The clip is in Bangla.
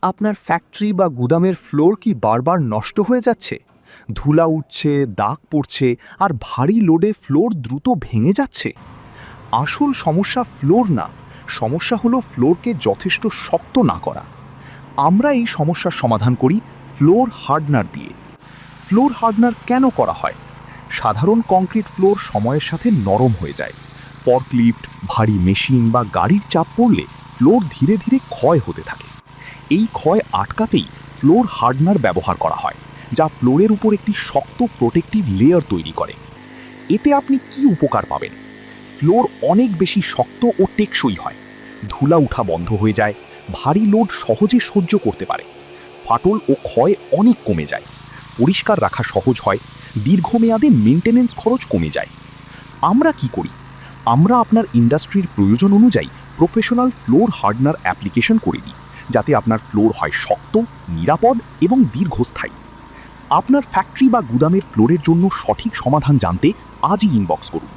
আপনার ফ্যাক্টরি বা গুদামের ফ্লোর কি বারবার নষ্ট হয়ে যাচ্ছে? ধুলা উঠছে, দাগ পড়ছে আর ভারী লোডে ফ্লোর দ্রুত ভেঙে যাচ্ছে? আসল সমস্যা ফ্লোর না, সমস্যা হলো ফ্লোরকে যথেষ্ট শক্ত না করা। আমরা এই সমস্যার সমাধান করি ফ্লোর হার্ডনার দিয়ে। ফ্লোর হার্ডনার কেন করা হয়? সাধারণ কংক্রিট ফ্লোর সময়ের সাথে নরম হয়ে যায়। ফর্কলিফট, ভারী মেশিন বা গাড়ির চাপ পড়লে ফ্লোর ধীরে ধীরে ক্ষয় হতে থাকে। এই ক্ষয় আটকাতেই ফ্লোর হার্ডনার ব্যবহার করা হয়, যা ফ্লোরের উপর একটি শক্ত প্রোটেক্টিভ লেয়ার তৈরি করে। এতে আপনি কি উপকার পাবেন? ফ্লোর অনেক বেশি শক্ত ও টেকসই হয়। ধুলা উঠা বন্ধ হয়ে যায়, ভারী লোড সহজে সহ্য করতে পারে। ফাটল ও ক্ষয় অনেক কমে যায়। পরিষ্কার রাখা সহজ হয়, দীর্ঘমেয়াদে মেইনটেনেন্স খরচ কমে যায়। আমরা কি করি? আমরা আপনার ইন্ডাস্ট্রির প্রয়োজন অনুযায়ী প্রফেশনাল ফ্লোর হার্ডনার অ্যাপ্লিকেশন করে দিই, যাতে আপনার ফ্লোর হয় শক্ত, নিরাপদ এবং দীর্ঘস্থায়ী। আপনার ফ্যাক্টরি বা গুদামের ফ্লোরের জন্য সঠিক সমাধান জানতে আজই ইনবক্স করুন।